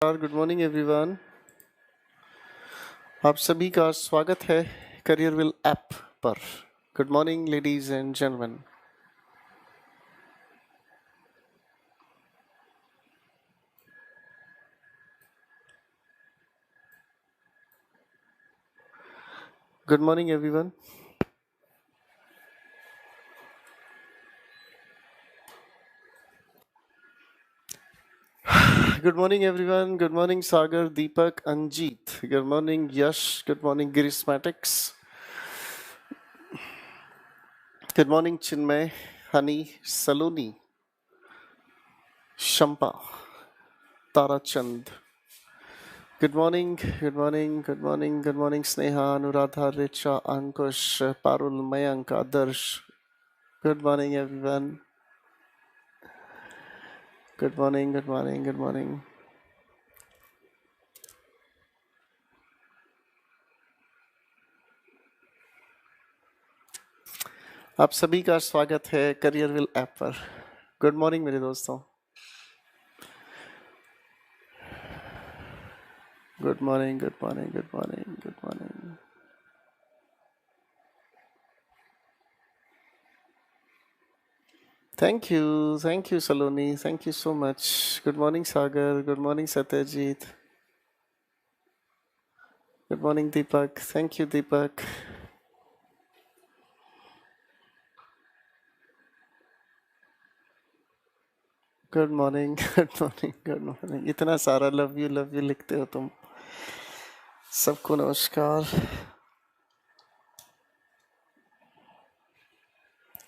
Good morning everyone. आप सभी का स्वागत है करियर विल ऐप पर। Good morning ladies and gentleman. Good morning everyone. Good morning everyone. Good morning Sagar, Deepak, Anjeet. Good morning Yash. Good morning गिरिस्मैटिक्स। Good morning Chinmay, Honey, Saloni, Shampa, Tarachand. Good morning, good morning, good morning, good morning Sneha, Anuradha, Richa, Ankush, Parul, Mayank, Adarsh. Good morning everyone. Good morning, good morning, good morning. आप सभी का स्वागत है Careerwill app पर। Good morning मेरे दोस्तों। Good morning, good morning, good morning, good morning. Thank you Saloni, thank you so much. Good morning Sagar, good morning Satyajit, good morning Deepak. Thank you Deepak. Good morning, good morning, good morning. इतना सारा love you लिखते हो तुम। सबको नमस्कार।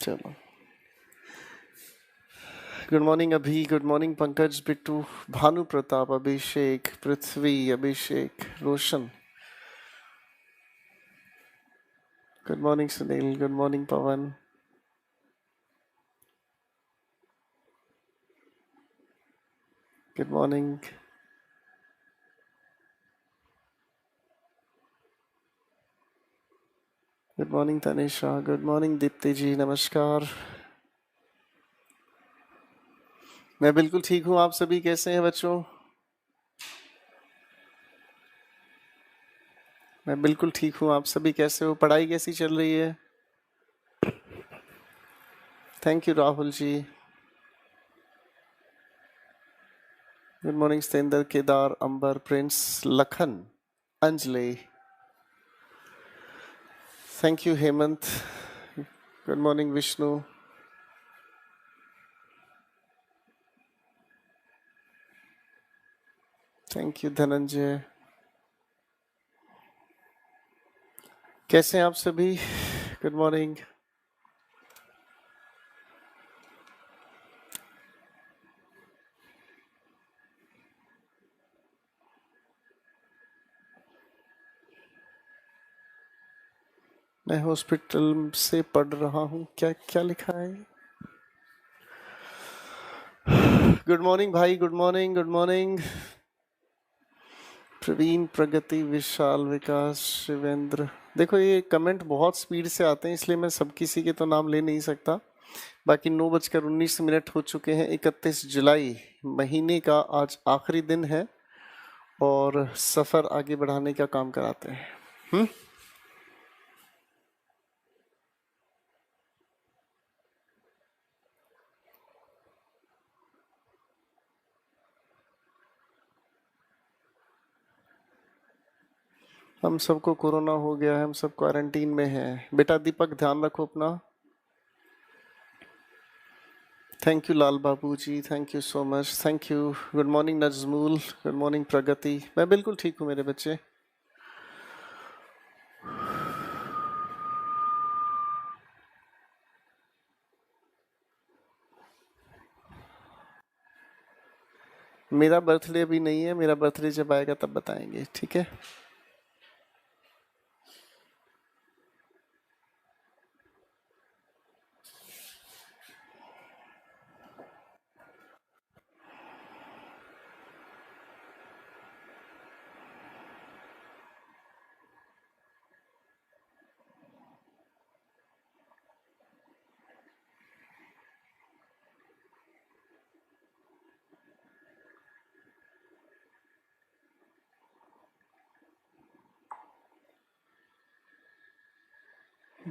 चलो, good morning Abhi, good morning Pankaj, Bittu, Bhanu Pratap, Abhishek, Prithvi, Abhishek, Roshan. Good morning Sunil, good morning Pawan. Good morning. Good morning Tanisha, good morning Deepti ji, नमस्कार। मैं बिल्कुल ठीक हूँ। आप सभी कैसे हैं बच्चों? मैं बिल्कुल ठीक हूँ। आप सभी कैसे हो? पढ़ाई कैसी चल रही है? Thank you Rahul ji. Good morning Satendra, Kedar, Ambar, Prince, Lakhan, Anjali. Thank you Hemant. Good morning Vishnu. Thank you Dhananjay. कैसे हैं आप सभी? Good morning. मैं हॉस्पिटल से पढ़ रहा हूँ। क्या क्या लिखा है? गुड मॉर्निंग भाई, good morning, good morning. Praveen, Pragati, Vishal, Vikas, Shivendra. देखो ये कमेंट बहुत स्पीड से आते हैं, इसलिए मैं सब किसी के तो नाम ले नहीं सकता। बाकी 9:19 हो चुके हैं। 31 जुलाई महीने का आज आखिरी दिन है और सफर आगे बढ़ाने का काम कराते हैं। हम सबको कोरोना हो गया है, हम सब क्वारंटीन में हैं। बेटा दीपक ध्यान रखो अपना। Thank you Lal Babu ji, thank you so much, thank you. Good morning Najmul, good morning Pragati. मैं बिल्कुल ठीक हूँ मेरे बच्चे। मेरा बर्थडे अभी नहीं है, मेरा बर्थडे जब आएगा तब बताएंगे, ठीक है?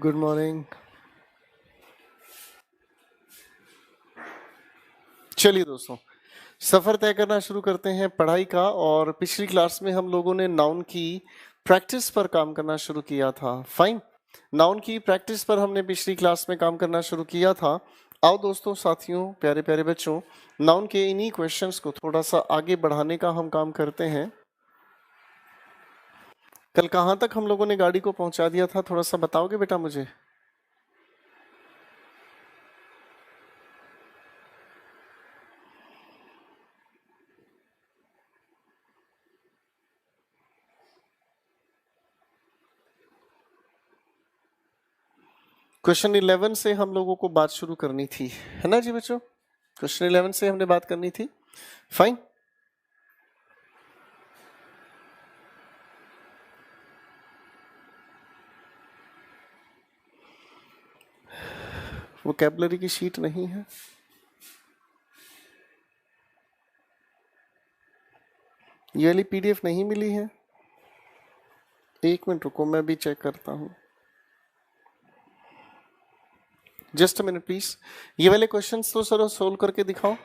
Good morning. चलिए दोस्तों, सफर तय करना शुरू करते हैं पढ़ाई का। और पिछली क्लास में हम लोगों ने नाउन की प्रैक्टिस पर काम करना शुरू किया था। फाइन, नाउन की प्रैक्टिस पर हमने पिछली क्लास में काम करना शुरू किया था। आओ दोस्तों, साथियों, प्यारे प्यारे बच्चों, नाउन के इन्हीं क्वेश्चंस को थोड़ा सा आगे बढ़ाने का हम काम करते हैं। कल कहाँ तक हम लोगों ने गाड़ी को पहुंचा दिया था, थोड़ा सा बताओगे बेटा मुझे? क्वेश्चन 11 से हम लोगों को बात शुरू करनी थी, है ना जी बच्चों? क्वेश्चन 11 से हमने बात करनी थी। फाइन, वोकैबुलरी की शीट नहीं है? ये वाली पीडीएफ नहीं मिली है? एक मिनट रुको, मैं भी चेक करता हूँ। Just a minute please. ये वाले क्वेश्चंस तो सर सोल्व करके दिखाओ।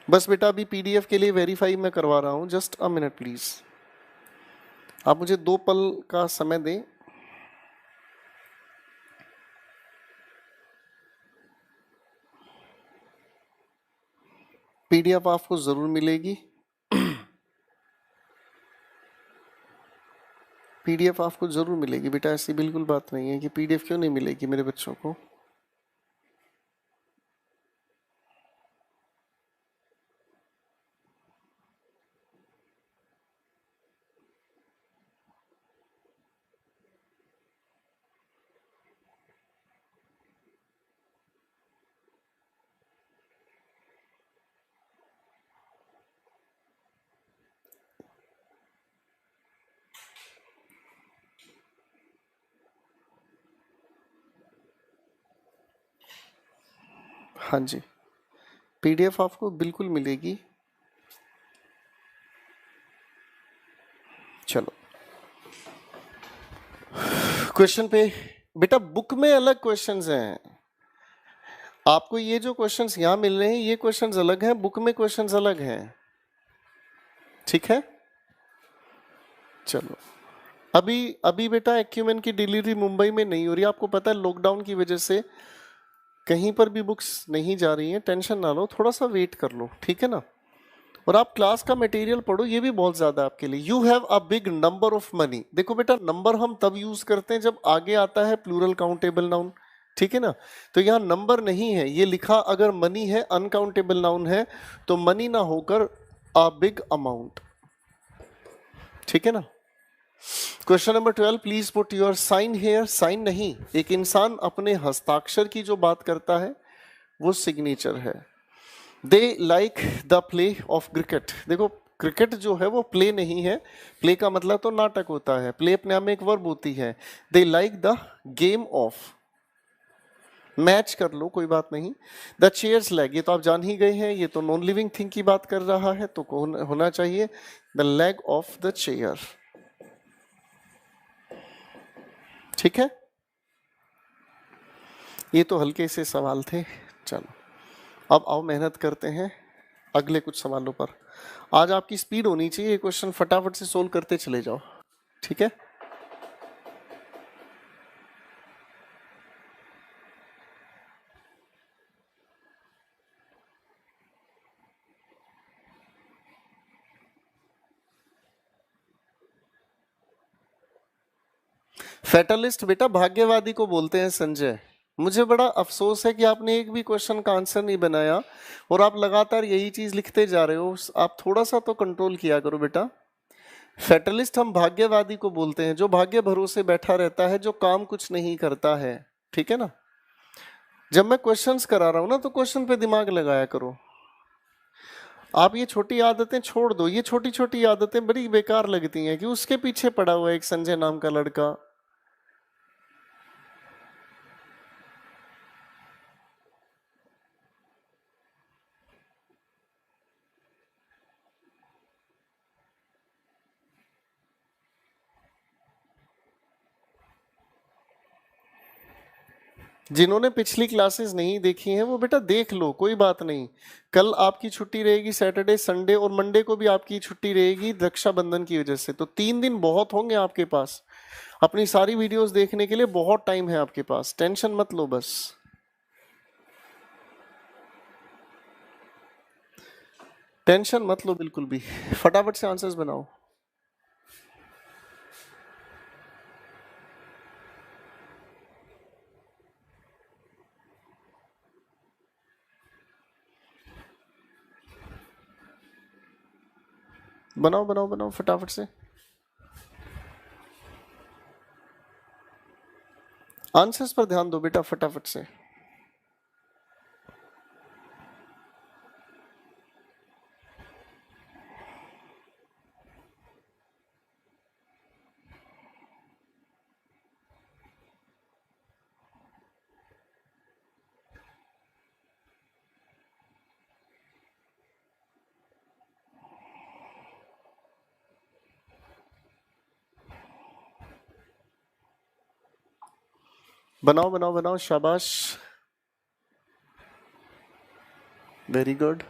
बस बेटा अभी पीडीएफ के लिए वेरीफाई मैं करवा रहा हूँ, जस्ट अ मिनट प्लीज। आप मुझे 2 पल का समय दें। पीडीएफ आपको जरूर मिलेगी। पीडीएफ आपको जरूर मिलेगी बेटा, ऐसी बिल्कुल बात नहीं है कि पीडीएफ क्यों नहीं मिलेगी मेरे बच्चों को। हाँ जी, पीडीएफ आपको बिल्कुल मिलेगी। चलो क्वेश्चन पे। बेटा बुक में अलग क्वेश्चंस हैं, आपको ये जो क्वेश्चंस यहाँ मिल रहे हैं ये क्वेश्चंस अलग हैं, बुक में क्वेश्चंस अलग हैं। ठीक है, चलो। अभी अभी बेटा एक्यूमेन की डिलीवरी मुंबई में नहीं हो रही, आपको पता है लॉकडाउन की वजह से कहीं पर भी बुक्स नहीं जा रही हैं। टेंशन ना लो, थोड़ा सा वेट कर लो, ठीक है ना? और आप क्लास का मटेरियल पढ़ो, ये भी बहुत ज्यादा आपके लिए। You have a big number of money. देखो बेटा, नंबर हम तब यूज करते हैं जब आगे आता है प्लूरल काउंटेबल नाउन, ठीक है ना? तो यहाँ नंबर नहीं है, ये लिखा अगर मनी है, अनकाउंटेबल नाउन है, तो मनी ना होकर अ बिग अमाउंट। ठीक है ना। Question number 12, please put your sign here. Sign नहीं, एक इंसान अपने हस्ताक्षर की जो बात करता है वो सिग्नेचर है। They like the play of cricket. देखो क्रिकेट जो है वो प्ले नहीं है, प्ले का मतलब तो नाटक होता है, प्ले अपने आप में एक वर्ब होती है। They like the game of, match कर लो कोई बात नहीं। द चेयर्स लेग, ये तो आप जान ही गए हैं, ये तो नॉन लिविंग थिंग की बात कर रहा है, तो होना चाहिए the leg of the chair. ठीक है, ये तो हल्के से सवाल थे। चलो अब आओ मेहनत करते हैं अगले कुछ सवालों पर। आज आपकी स्पीड होनी चाहिए, ये क्वेश्चन फटाफट से सोल्व करते चले जाओ। ठीक है, फैटलिस्ट बेटा भाग्यवादी को बोलते हैं संजय। मुझे बड़ा अफसोस है कि आपने एक भी क्वेश्चन का आंसर नहीं बनाया और आप लगातार यही चीज लिखते जा रहे हो। आप थोड़ा सा तो कंट्रोल किया करो बेटा। फैटलिस्ट हम भाग्यवादी को बोलते हैं, जो भाग्य भरोसे बैठा रहता है, जो काम कुछ नहीं करता है। ठीक है ना। जब मैं क्वेश्चंस करा रहा हूं ना तो क्वेश्चन पे दिमाग लगाया करो। आप ये छोटी आदतें छोड़ दो, ये छोटी छोटी आदतें बड़ी बेकार लगती हैं कि उसके पीछे पड़ा हुआ है एक संजय नाम का लड़का। जिन्होंने पिछली क्लासेस नहीं देखी हैं वो बेटा देख लो, कोई बात नहीं। कल आपकी छुट्टी रहेगी, सैटरडे संडे और मंडे को भी आपकी छुट्टी रहेगी रक्षाबंधन की वजह से, तो 3 दिन बहुत होंगे आपके पास अपनी सारी वीडियोस देखने के लिए। बहुत टाइम है आपके पास, टेंशन मत लो बस। टेंशन मत लो बिल्कुल भी, फटाफट से आंसर्स बनाओ। बनाओ बनाओ बनाओ फटाफट से। आंसर्स पर ध्यान दो बेटा फटाफट से। बनाओ बनाओ बनाओ, शाबाश, वेरी गुड।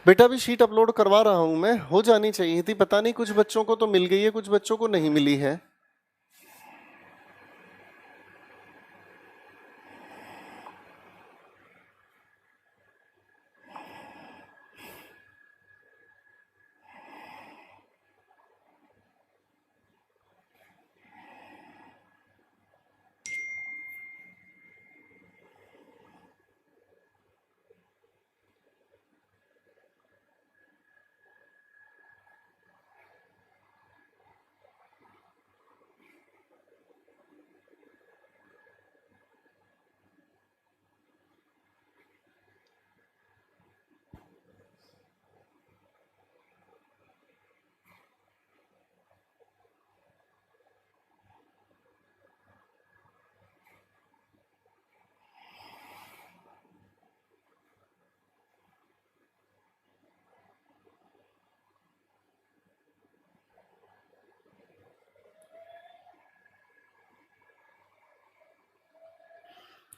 बेटा भी शीट अपलोड करवा रहा हूं मैं, हो जानी चाहिए थी, पता नहीं कुछ बच्चों को तो मिल गई है, कुछ बच्चों को नहीं मिली है।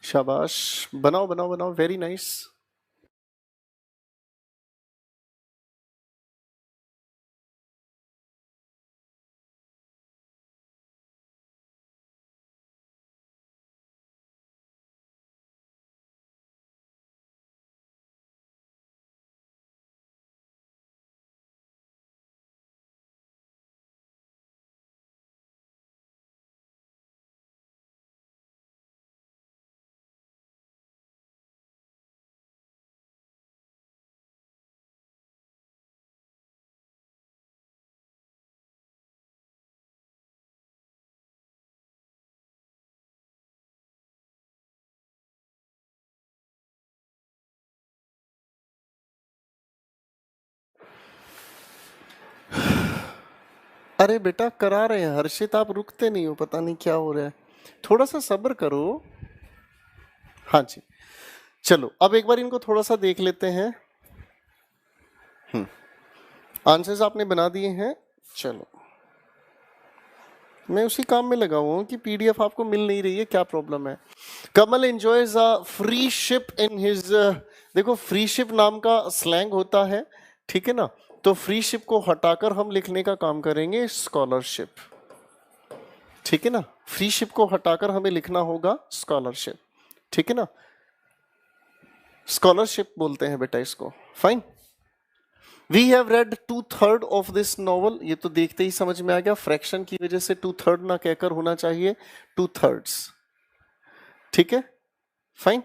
शाबाश, बनाओ बनाओ बनाओ, वेरी नाइस। अरे बेटा करा रहे हैं हर्षित, आप रुकते नहीं हो, पता नहीं क्या हो रहा है, थोड़ा सा सब्र करो। हाँ जी, चलो अब एक बार इनको थोड़ा सा देख लेते हैं। आंसर्स आपने बना दिए हैं, चलो मैं उसी काम में लगा हुआ हूँ कि पीडीएफ आपको मिल नहीं रही है, क्या प्रॉब्लम है। Kamal enjoys a free ship in his, देखो फ्री शिप नाम का स्लैंग होता है, ठीक है ना, तो फ्री शिप को हटाकर हम लिखने का काम करेंगे स्कॉलरशिप, ठीक है ना, फ्री शिप को हटाकर हमें लिखना होगा स्कॉलरशिप, ठीक है ना, स्कॉलरशिप बोलते हैं बेटा इसको, fine. We have read 2/3 of this novel, ये तो देखते ही समझ में आ गया, फ्रैक्शन की वजह से 2/3 ना कहकर होना चाहिए 2/3, ठीक है, फाइन।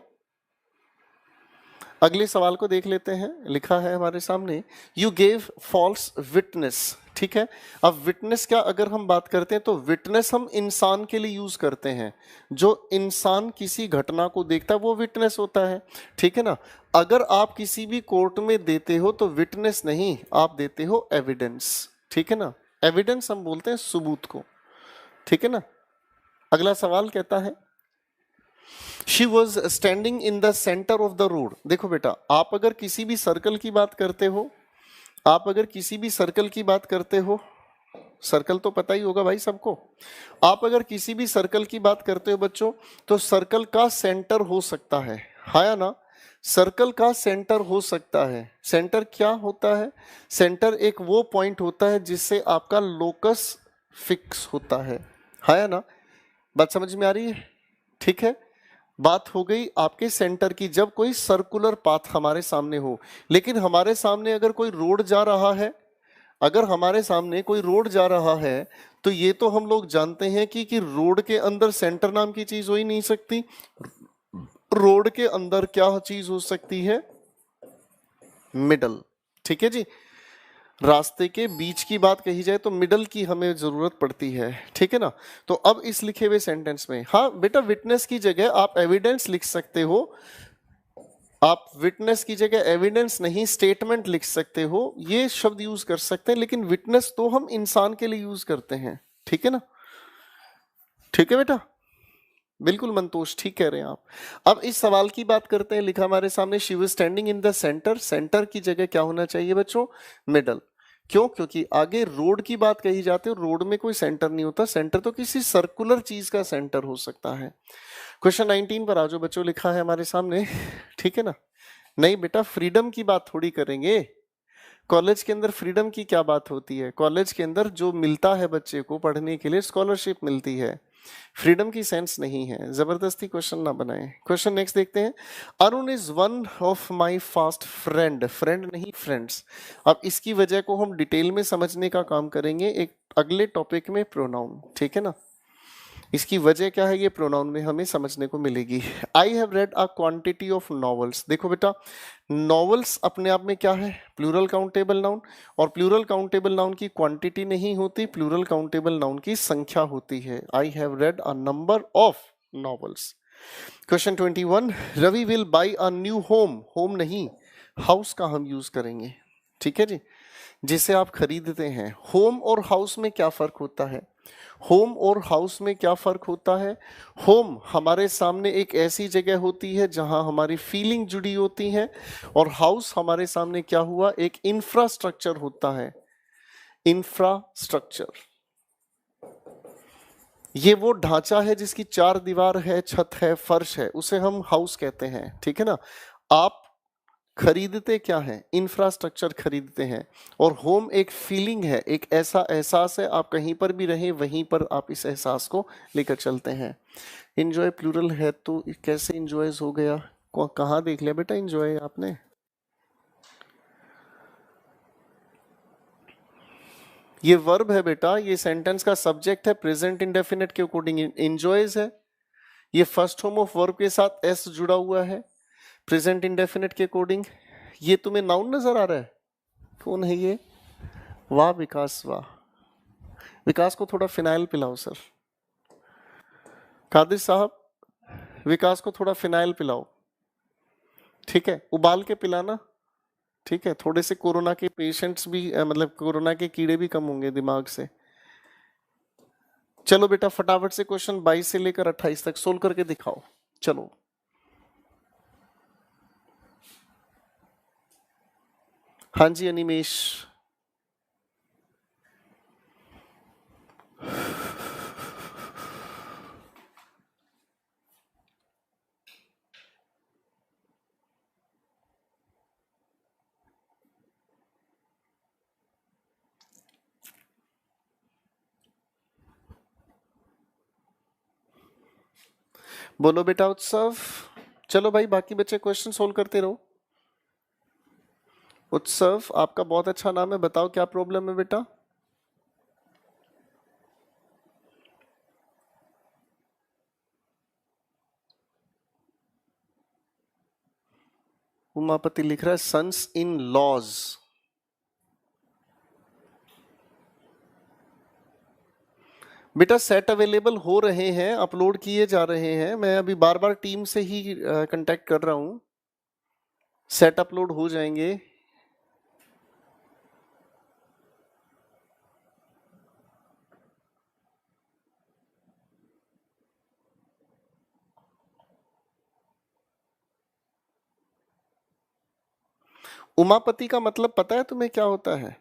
अगले सवाल को देख लेते हैं, लिखा है हमारे सामने, यू गेव फॉल्स विटनेस, ठीक है। अब विटनेस क्या, अगर हम बात करते हैं तो विटनेस हम इंसान के लिए यूज करते हैं, जो इंसान किसी घटना को देखता है वो विटनेस होता है, ठीक है ना। अगर आप किसी भी कोर्ट में देते हो तो विटनेस नहीं, आप देते हो एविडेंस, ठीक है ना, एविडेंस हम बोलते हैं सबूत को, ठीक है ना। अगला सवाल कहता है, she was standing in the centre of the road. देखो बेटा, आप अगर किसी भी सर्कल की बात करते हो, आप अगर किसी भी सर्कल की बात करते हो, सर्कल तो पता ही होगा भाई सबको, आप अगर किसी भी सर्कल की बात करते हो बच्चों, तो सर्कल का सेंटर हो सकता है, हाँ या ना, सर्कल का सेंटर हो सकता है। सेंटर क्या होता है, सेंटर एक वो पॉइंट होता है जिससे आपका लोकस फिक्स होता है, हाँ या ना, बात समझ में आ रही है, ठीक है। बात हो गई आपके सेंटर की, जब कोई सर्कुलर पाथ हमारे सामने हो, लेकिन हमारे सामने अगर कोई रोड जा रहा है, अगर हमारे सामने कोई रोड जा रहा है, तो ये तो हम लोग जानते हैं कि रोड के अंदर सेंटर नाम की चीज हो ही नहीं सकती। रोड के अंदर क्या चीज हो सकती है, मिडल, ठीक है जी, रास्ते के बीच की बात कही जाए तो मिडल की हमें जरूरत पड़ती है, ठीक है ना। तो अब इस लिखे हुए सेंटेंस में, हाँ बेटा विटनेस की जगह आप एविडेंस लिख सकते हो, आप विटनेस की जगह एविडेंस नहीं स्टेटमेंट लिख सकते हो, ये शब्द यूज कर सकते हैं, लेकिन विटनेस तो हम इंसान के लिए यूज करते हैं, ठीक है ना, ठीक है बेटा, बिल्कुल मंतोष ठीक कह रहे हैं आप। अब इस सवाल की बात करते हैं, लिखा हमारे सामने, she was standing in the centre, centre की जगह क्या होना चाहिए बच्चों, मिडल। क्यों, क्योंकि आगे रोड की बात कही जाती है, रोड में कोई सेंटर नहीं होता, सेंटर तो किसी सर्कुलर चीज का सेंटर हो सकता है। क्वेश्चन 19 पर आ जाओ बच्चों, लिखा है हमारे सामने, ठीक है ना। नहीं बेटा फ्रीडम की बात थोड़ी करेंगे, कॉलेज के अंदर फ्रीडम की क्या बात होती है, कॉलेज के अंदर जो मिलता है बच्चे को पढ़ने के लिए स्कॉलरशिप मिलती है, फ्रीडम की सेंस नहीं है, जबरदस्ती क्वेश्चन ना बनाए। क्वेश्चन नेक्स्ट देखते हैं, Arun is one of my fast friend, friend नहीं फ्रेंड्स। अब इसकी वजह को हम डिटेल में समझने का काम करेंगे एक अगले टॉपिक में, प्रोनाउन, ठीक है ना, इसकी वजह क्या है ये प्रोनाउन में हमें समझने को मिलेगी। I have read a quantity of novels, देखो बेटा नॉवेल्स अपने आप में क्या है, प्लूरल काउंटेबल नाउन, और प्लूरल काउंटेबल नाउन की क्वांटिटी नहीं होती, प्लूरल काउंटेबल नाउन की संख्या होती है। I have read a number of novels. Question 21, Ravi will buy a new home, home नहीं हाउस का हम यूज करेंगे, ठीक है जी, जिसे आप खरीदते हैं। होम और हाउस में क्या फर्क होता है, होम और हाउस में क्या फर्क होता है, होम हमारे सामने एक ऐसी जगह होती है जहां हमारी फीलिंग जुड़ी होती है, और हाउस हमारे सामने क्या हुआ, एक इंफ्रास्ट्रक्चर होता है, इंफ्रास्ट्रक्चर, ये वो ढांचा है जिसकी 4 दीवार है, छत है, फर्श है, उसे हम हाउस कहते हैं, ठीक है ना। आप खरीदते क्या है? इंफ्रास्ट्रक्चर खरीदते हैं। और होम एक फीलिंग है, एक ऐसा एहसास है, आप कहीं पर भी रहें वहीं पर आप इस एहसास को लेकर चलते हैं। इंजॉय प्लूरल है तो कैसे इंजॉयज हो गया? कहाँ देख लिया बेटा इंजॉय आपने? ये वर्ब है बेटा, ये सेंटेंस का सब्जेक्ट है, प्रेजेंट इंडेफिनिट के अकॉर्डिंग इंजॉयज है। ये फर्स्ट फॉर्म ऑफ वर्ब के साथ एस जुड़ा हुआ है प्रेजेंट इंडेफिनिट के अकॉर्डिंग। ये तुम्हें नाउन नजर आ रहा है? कौन है ये? वाह विकास वाह। विकास को थोड़ा फिनाइल पिलाओ सर। कादिर साहब, विकास को थोड़ा फिनाइल पिलाओ, ठीक है, उबाल के पिलाना, ठीक है। थोड़े से कोरोना के पेशेंट्स भी मतलब कोरोना के कीड़े भी कम होंगे दिमाग से। चलो बेटा फटाफट से क्वेश्चन 22 से लेकर 28 तक सोल्व करके दिखाओ। चलो हाँ जी अनिमेश। बोलो बेटा उत्सव। चलो भाई बाकी बच्चे क्वेश्चन सोल्व करते रहो। उत्सव आपका बहुत अच्छा नाम है, बताओ क्या प्रॉब्लम है बेटा? उमापति लिख रहा है सन्स इन लॉज। बेटा सेट अवेलेबल हो रहे हैं, अपलोड किए जा रहे हैं, मैं अभी बार बार टीम से ही कांटेक्ट कर रहा हूं, सेट अपलोड हो जाएंगे। उमापति का मतलब पता है तुम्हें क्या होता है?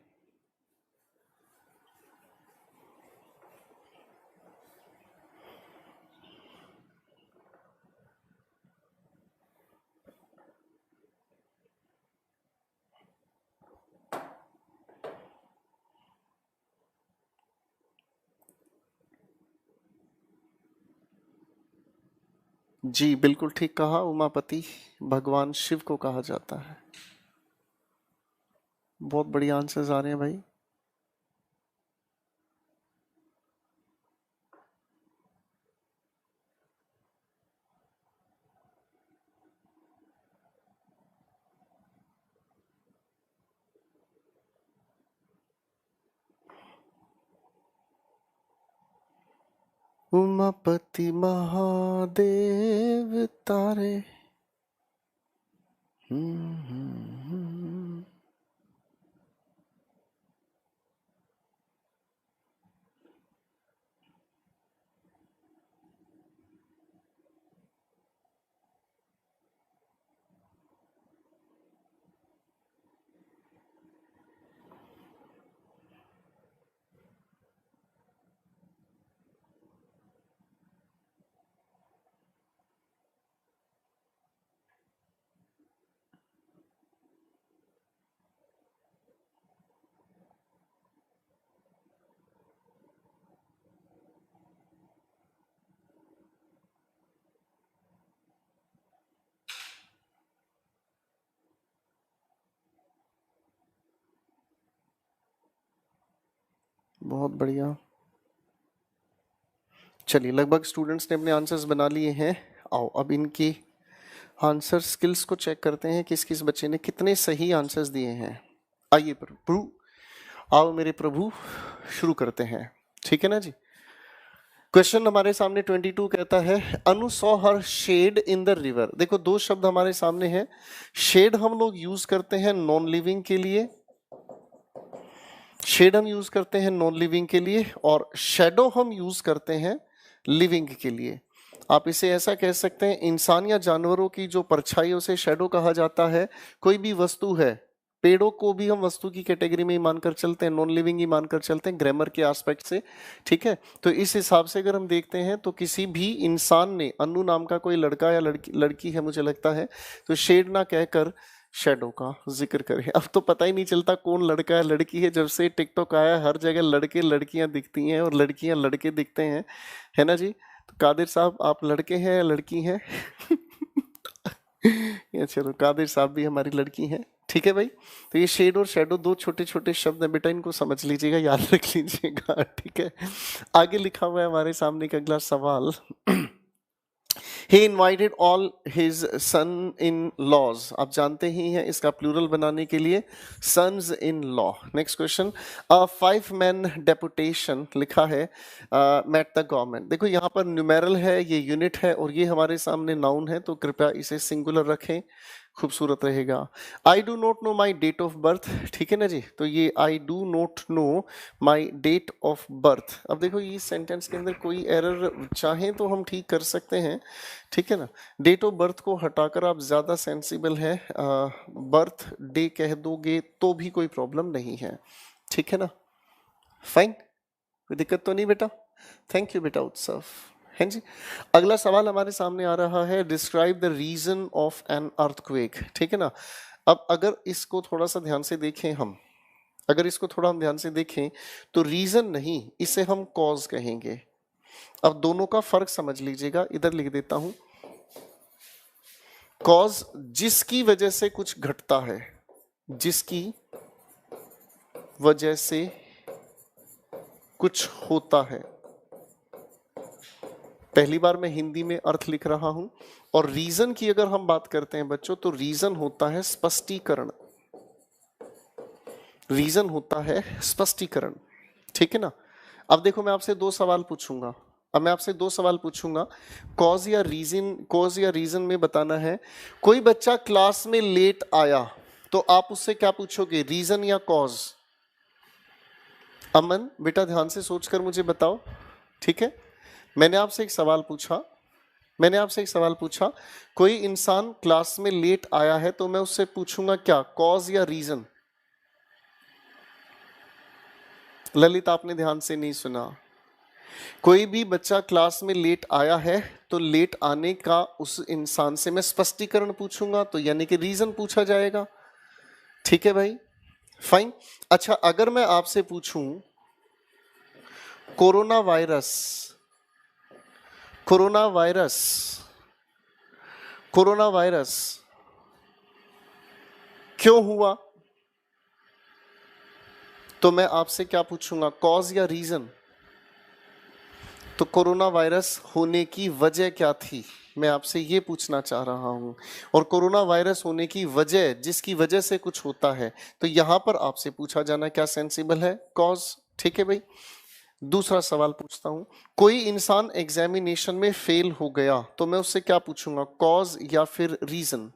जी बिल्कुल ठीक कहा, उमापति भगवान शिव को कहा जाता है। बहुत बढ़िया आंसर्स आ रहे हैं भाई। उमापति महादेव तारे। हम्म। बहुत बढ़िया। चलिए लगभग स्टूडेंट्स ने अपने आंसर्स बना लिए हैं। आओ अब इनकी आंसर स्किल्स को चेक करते हैं, किस किस बच्चे ने कितने सही आंसर्स दिए हैं। आइए प्रभु, आओ मेरे प्रभु, शुरू करते हैं, ठीक है ना जी। क्वेश्चन हमारे सामने 22 कहता है Anu saw her shed in the river. देखो दो शब्द हमारे सामने हैं। शेड हम लोग यूज करते हैं नॉन लिविंग के लिए, शेड हम यूज करते हैं नॉन लिविंग के लिए, और शेडो हम यूज करते हैं लिविंग के लिए। आप इसे ऐसा कह सकते हैं, इंसान या जानवरों की जो परछाई उसे शेडो कहा जाता है। कोई भी वस्तु है पेड़ों को भी हम वस्तु की कैटेगरी में ही मानकर चलते हैं, नॉन लिविंग ही मानकर चलते हैं ग्रामर के एस्पेक्ट से, ठीक है। तो इस हिसाब से अगर हम देखते हैं तो किसी भी इंसान ने, अनु नाम का कोई लड़का या लड़की है मुझे लगता है, तो शेड ना कहकर शैडो का जिक्र करें। अब तो पता ही नहीं चलता कौन लड़का है लड़की है, जब से टिकटॉक आया हर जगह लड़के लड़कियां दिखती हैं और लड़कियां लड़के दिखते हैं, है ना जी। तो कादिर साहब आप लड़के हैं या लड़की हैं? या चलो कादिर साहब भी हमारी लड़की हैं, ठीक है भाई। तो ये शेड और शैडो दो छोटे छोटे शब्द हैं बेटा, इनको समझ लीजिएगा, याद रख लीजिएगा, ठीक है। आगे लिखा हुआ है हमारे सामने का अगला सवाल। He invited all his son-in-laws. आप जानते ही हैं इसका प्लूरल बनाने के लिए sons-in-law. Next question, 5-man deputation लिखा है met the government. देखो यहाँ पर न्यूमेरल है, ये यूनिट है और ये हमारे सामने नाउन है, तो कृपया इसे सिंगुलर रखें, खूबसूरत रहेगा। I do not know my date of birth, ठीक है ना जी। तो ये I do not know my date of birth. अब देखो ये सेंटेंस के अंदर कोई एरर चाहें तो हम ठीक कर सकते हैं, ठीक है ना। डेट ऑफ बर्थ को हटाकर आप ज़्यादा सेंसिबल है, बर्थ डे कह दोगे तो भी कोई प्रॉब्लम नहीं है, ठीक है ना। फाइन, कोई दिक्कत तो नहीं बेटा। थैंक यू बेटा उत्सव, है जी। अगला सवाल हमारे सामने आ रहा है, describe the reason of an earthquake, ठीक है ना। अब अगर इसको थोड़ा सा ध्यान से देखें हम, अगर इसको थोड़ा हम ध्यान से देखें तो रीजन नहीं, इसे हम कॉज कहेंगे। अब दोनों का फर्क समझ लीजिएगा, इधर लिख देता हूं, कॉज जिसकी वजह से कुछ घटता है, जिसकी वजह से कुछ होता है। पहली बार मैं हिंदी में अर्थ लिख रहा हूं। और रीजन की अगर हम बात करते हैं बच्चों, तो रीजन होता है स्पष्टीकरण, रीजन होता है स्पष्टीकरण, ठीक है ना। अब देखो मैं आपसे दो सवाल पूछूंगा, अब मैं आपसे दो सवाल पूछूंगा, कॉज या रीजन, कॉज या रीजन में बताना है। कोई बच्चा क्लास में लेट आया तो आप उससे क्या पूछोगे, रीजन या कॉज? अमन बेटा ध्यान से सोचकर मुझे बताओ, ठीक है। मैंने आपसे एक सवाल पूछा, मैंने आपसे एक सवाल पूछा, कोई इंसान क्लास में लेट आया है तो मैं उससे पूछूंगा क्या, कॉज या रीजन? ललित आपने ध्यान से नहीं सुना। कोई भी बच्चा क्लास में लेट आया है तो लेट आने का उस इंसान से मैं स्पष्टीकरण पूछूंगा, तो यानी कि रीजन पूछा जाएगा, ठीक है भाई। फाइन। अच्छा अगर मैं आपसे पूछूं corona virus, corona virus, corona virus क्यों हुआ, तो मैं आपसे क्या पूछूंगा, कॉज या रीजन? तो कोरोना वायरस होने की वजह क्या थी, मैं आपसे ये पूछना चाह रहा हूं। और कोरोना वायरस होने की वजह, जिसकी वजह से कुछ होता है, तो यहां पर आपसे पूछा जाना क्या सेंसिबल है, कॉज, ठीक है भाई। दूसरा सवाल पूछता हूं, कोई इंसान एग्जामिनेशन में फेल हो गया तो मैं उससे क्या पूछूंगा, कॉज या फिर रीजन?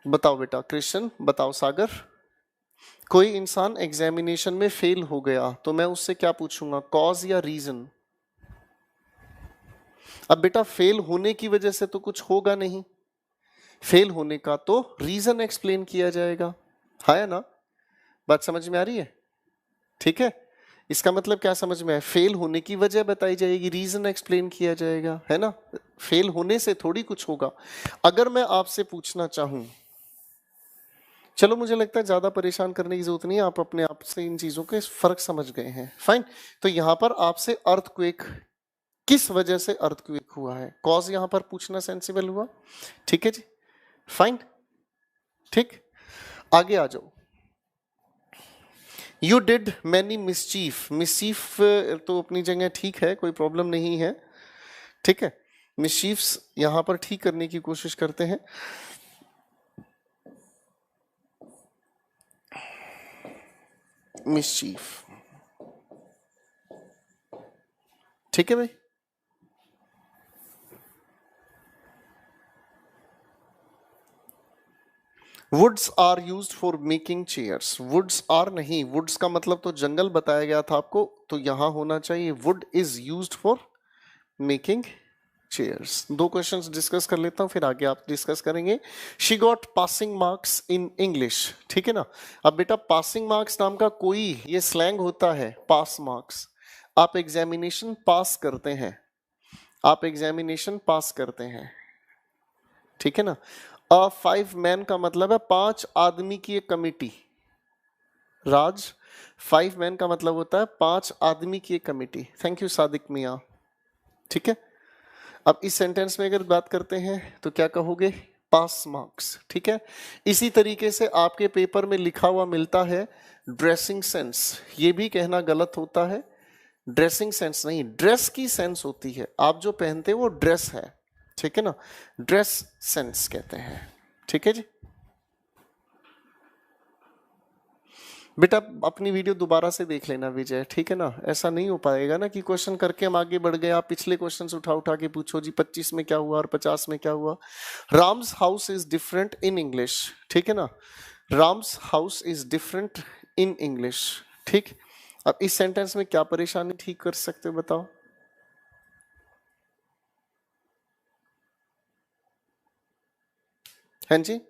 बताओ बेटा, कृष्ण बताओ, सागर। कोई इंसान एग्जामिनेशन में फेल हो गया तो मैं उससे क्या पूछूंगा, कॉज या रीजन? अब बेटा फेल होने की वजह से तो कुछ होगा नहीं, फेल होने का तो रीजन एक्सप्लेन किया जाएगा, है ना। बात समझ में आ रही है, ठीक है। इसका मतलब क्या समझ में है, फेल होने की वजह बताई जाएगी, रीजन एक्सप्लेन किया जाएगा, है ना। फेल होने से थोड़ी कुछ होगा। अगर मैं आपसे पूछना चाहूं, चलो मुझे लगता है ज्यादा परेशान करने की जरूरत नहीं है, आप अपने आप से इन चीजों के फर्क समझ गए हैं, फाइन। तो यहां पर आपसे अर्थक्वेक, किस वजह से अर्थक्वेक हुआ है, कॉज यहां पर पूछना सेंसिबल हुआ, ठीक है जी, फाइन, ठीक। आगे आ जाओ, you did many mischief, mischief तो अपनी जगह ठीक है, कोई प्रॉब्लम नहीं है, ठीक है। मिसचीफ्स यहां पर ठीक करने की कोशिश करते हैं। मिसचीफ, ठीक है भाई। Woods are used for making chairs, woods are नहीं, वुड्स का मतलब तो जंगल बताया गया था आपको, तो यहां होना चाहिए would is used for making chairs. दो क्वेश्चंस डिस्कस कर लेता हूं, फिर आगे आप डिस्कस करेंगे। She got passing marks in English, ठीक है ना। अब बेटा पासिंग मार्क्स नाम का कोई ये स्लैंग होता है, पास मार्क्स। आप एग्जामिनेशन पास करते हैं, आप एग्जामिनेशन पास करते हैं, ठीक है ना। अ 5 मैन का मतलब है 5 आदमी की एक कमिटी। राज, 5 मैन का मतलब होता है 5 आदमी की एक कमिटी। थैंक यू सादिक मियां, ठीक है। अब इस सेंटेंस में अगर बात करते हैं तो क्या कहोगे, पास मार्क्स, ठीक है। इसी तरीके से आपके पेपर में लिखा हुआ मिलता है ड्रेसिंग सेंस, ये भी कहना गलत होता है। ड्रेसिंग सेंस नहीं, ड्रेस की सेंस होती है, आप जो पहनते हैं वो ड्रेस है, ठीक है ना। ड्रेस सेंस कहते हैं, ठीक है जी। बेटा अपनी वीडियो दोबारा से देख लेना विजय, ठीक है ना। ऐसा नहीं हो पाएगा ना कि क्वेश्चन करके हम आगे बढ़ गए, आप पिछले क्वेश्चंस उठा उठा के पूछो जी 25 में क्या हुआ और 50 में क्या हुआ। Ram's house is different in English, ठीक है ना। Ram's house is different in English, ठीक। अब इस सेंटेंस में क्या परेशानी ठीक कर सकते हो बताओ। हाँ जी,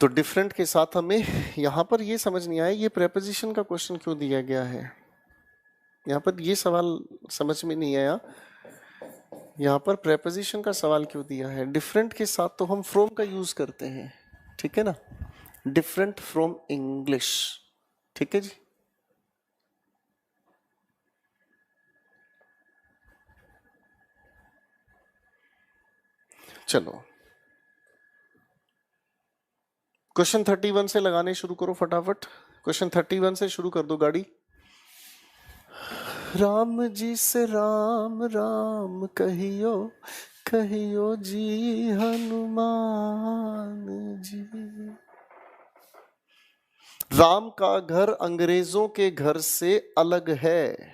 तो डिफरेंट के साथ हमें यहां पर ये समझ नहीं आया ये प्रेपोजिशन का क्वेश्चन क्यों दिया गया है। यहाँ पर ये सवाल समझ में नहीं आया, यहाँ पर प्रेपोजिशन का सवाल क्यों दिया है। डिफरेंट के साथ तो हम फ्रॉम का यूज करते हैं, ठीक है ना। डिफरेंट फ्रॉम इंग्लिश, ठीक है जी। चलो क्वेश्चन 31 से लगाने शुरू करो फटाफट। क्वेश्चन 31 से शुरू कर दो गाड़ी। राम जी से राम राम कहियो, कहियो जी हनुमान जी। राम का घर अंग्रेजों के घर से अलग है।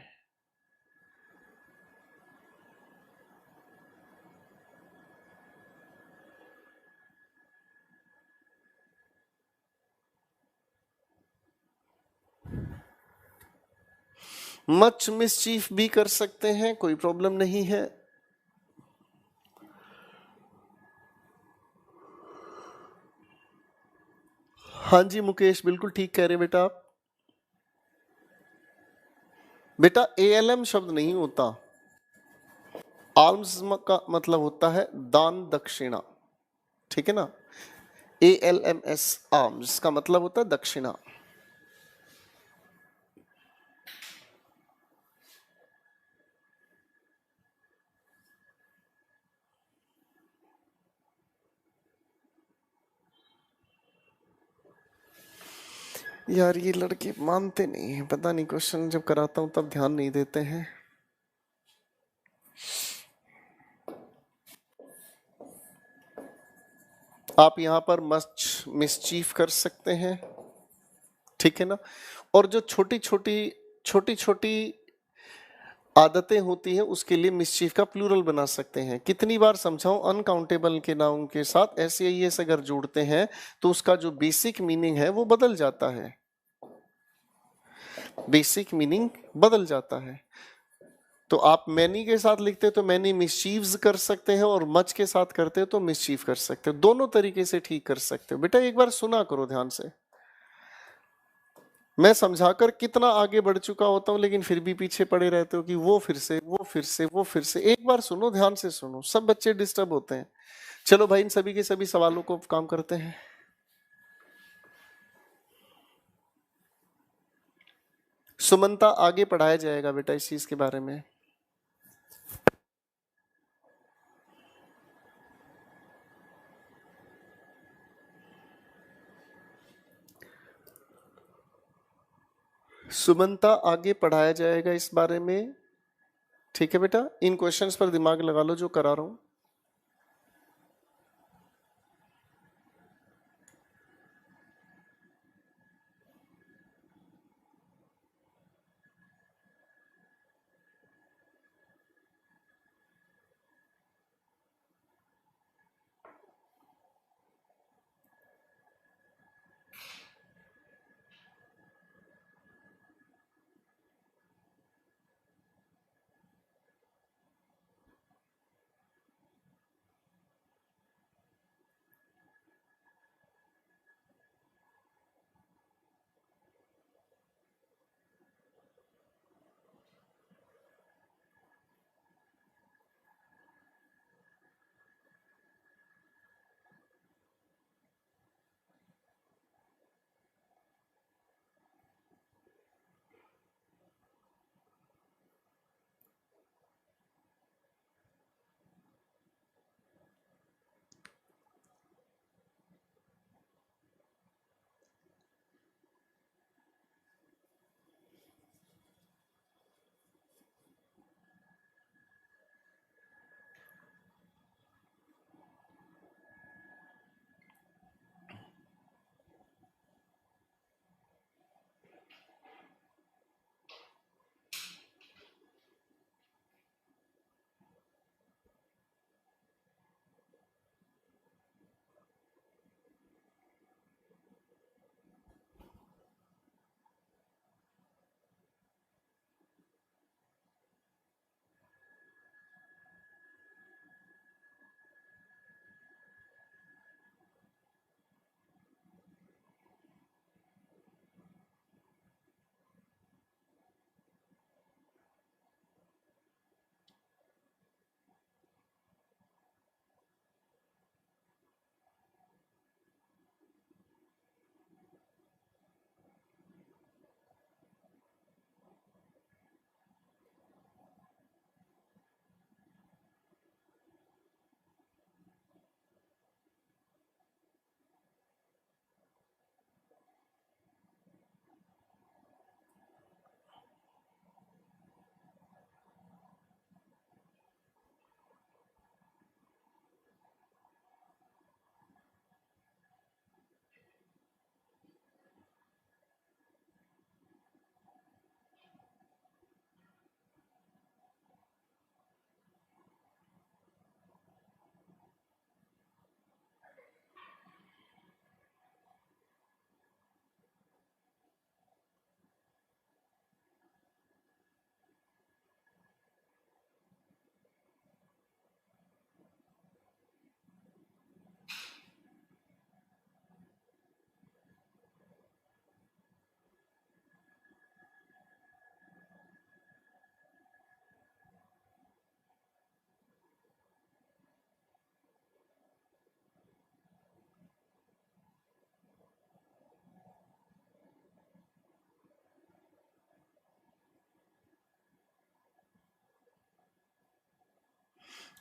मच मिसचीफ भी कर सकते हैं, कोई प्रॉब्लम नहीं है। हाँ जी मुकेश, बिल्कुल ठीक कह रहे बेटा आप। बेटा एएलएम शब्द नहीं होता, आल्म्स का मतलब होता है दान दक्षिणा, ठीक है ना। ALMS आर्म्स का मतलब होता है दक्षिणा। यार ये लड़के मानते नहीं है, पता नहीं क्वेश्चन जब कराता हूं तब ध्यान नहीं देते हैं। आप यहां पर मच मिसचीफ कर सकते हैं, ठीक है ना। और जो छोटी छोटी आदतें होती हैं उसके लिए मिसचीफ का प्लूरल बना सकते हैं। कितनी बार समझाऊं, अनकाउंटेबल के नाउन के साथ SAES अगर जोड़ते हैं तो उसका जो बेसिक मीनिंग है वो बदल जाता है, बेसिक मीनिंग बदल जाता है। तो आप मैनी के साथ लिखते तो मैनी मिसचीव्स कर सकते हैं, और मच के साथ करते तो मिसचीफ कर सकते हो। दोनों तरीके से ठीक कर सकते हो। बेटा एक बार सुना करो ध्यान से, मैं समझाकर कितना आगे बढ़ चुका होता हूं लेकिन फिर भी पीछे पड़े रहते हो कि वो फिर से वो फिर से वो फिर से। एक बार सुनो, ध्यान से सुनो, सब बच्चे डिस्टर्ब होते हैं। चलो भाई इन सभी के सभी सवालों को काम करते हैं। सुमंता आगे पढ़ाया जाएगा बेटा इस चीज के बारे में। सुमंता आगे पढ़ाया जाएगा इस बारे में, ठीक है बेटा। इन क्वेश्चंस पर दिमाग लगा लो जो करा रहा हूं।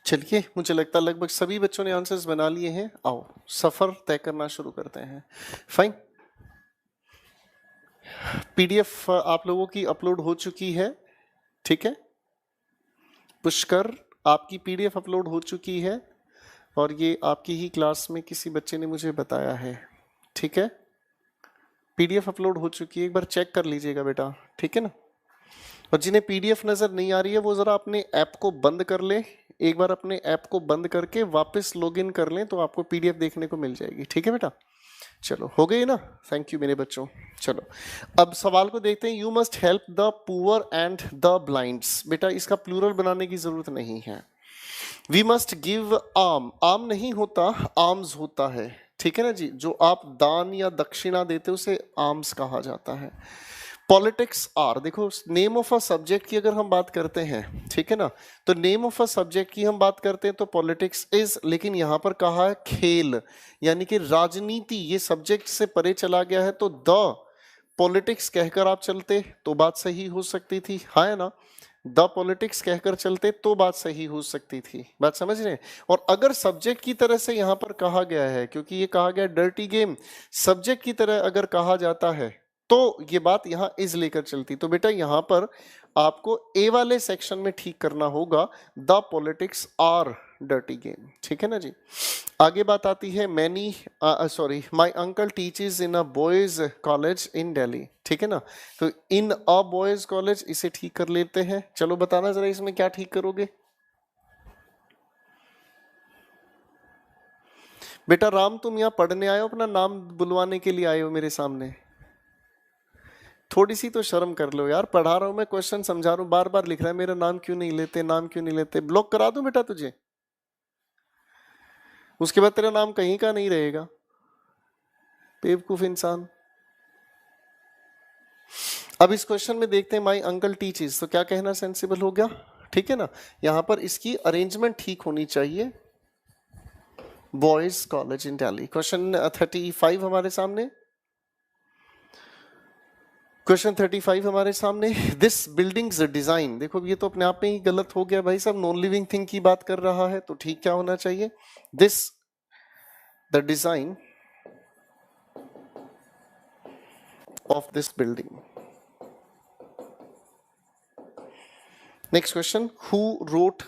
चलिए, मुझे लगता है लगभग सभी बच्चों ने आंसर्स बना लिए हैं। आओ सफर तय करना शुरू करते हैं। फाइन, पीडीएफ आप लोगों की अपलोड हो चुकी है, ठीक है। पुष्कर, आपकी पीडीएफ अपलोड हो चुकी है और ये आपकी ही क्लास में किसी बच्चे ने मुझे बताया है, ठीक है। पीडीएफ अपलोड हो चुकी है, एक बार चेक कर लीजिएगा बेटा, ठीक है ना। और जिन्हें पीडीएफ नजर नहीं आ रही है वो जरा अपने ऐप को बंद कर ले, एक बार अपने ऐप को बंद करके वापस लॉगिन कर लें तो आपको पीडीएफ देखने को मिल जाएगी, ठीक है बेटा। चलो हो गई ना, थैंक यू मेरे बच्चों। चलो अब सवाल को देखते हैं। You must help the poor and the blinds. बेटा इसका प्लूरल बनाने की जरूरत नहीं है। We must give arm, arm नहीं होता, आर्म्स होता है, ठीक है ना जी। जो आप दान या दक्षिणा देते हो उसे आर्म्स कहा जाता है। पॉलिटिक्स आर, देखो नेम ऑफ अ सब्जेक्ट की अगर हम बात करते हैं, ठीक है ना, तो नेम ऑफ अ सब्जेक्ट की हम बात करते हैं तो पॉलिटिक्स इज, लेकिन यहां पर कहा है खेल, यानी कि राजनीति, ये सब्जेक्ट से परे चला गया है तो द पॉलिटिक्स कहकर आप चलते तो बात सही हो सकती थी, हाँ है ना। द पॉलिटिक्स कहकर चलते तो बात सही हो सकती थी, बात समझ रहे हैं। और अगर सब्जेक्ट की तरह से यहां पर कहा गया है, क्योंकि ये कहा गया डर्टी गेम, सब्जेक्ट की तरह अगर कहा जाता है तो ये बात यहां इज लेकर चलती। तो बेटा यहां पर आपको ए वाले सेक्शन में ठीक करना होगा, the politics are dirty game, ठीक है ना जी। आगे बात आती है many, sorry, my uncle teaches in a boys college in Delhi, ठीक है ना। तो इन अ बॉयज कॉलेज इसे ठीक कर लेते हैं। चलो बताना जरा इसमें क्या ठीक करोगे। बेटा राम, तुम यहाँ पढ़ने आए हो, अपना नाम बुलवाने के लिए आए हो मेरे सामने? थोड़ी सी तो शर्म कर लो यार, पढ़ा रहा हूं मैं, क्वेश्चन समझा रहा हूं, बार बार लिख रहा है मेरा नाम क्यों नहीं लेते, नाम क्यों नहीं लेते। ब्लॉक करा दूं बेटा तुझे, उसके बाद तेरा नाम कहीं का नहीं रहेगा, बेवकूफ इंसान। अब इस क्वेश्चन में देखते हैं माई अंकल टीचेस, तो क्या कहना सेंसिबल हो गया, ठीक है ना। यहां पर इसकी अरेंजमेंट ठीक होनी चाहिए, boys college in Delhi. Question 35 हमारे सामने, क्वेश्चन 35 हमारे सामने। दिस बिल्डिंग्स डिजाइन, देखो ये तो अपने आप में ही गलत हो गया भाई साहब, नॉन लिविंग थिंग की बात कर रहा है, तो ठीक क्या होना चाहिए, this the design of this building. Next question, who wrote,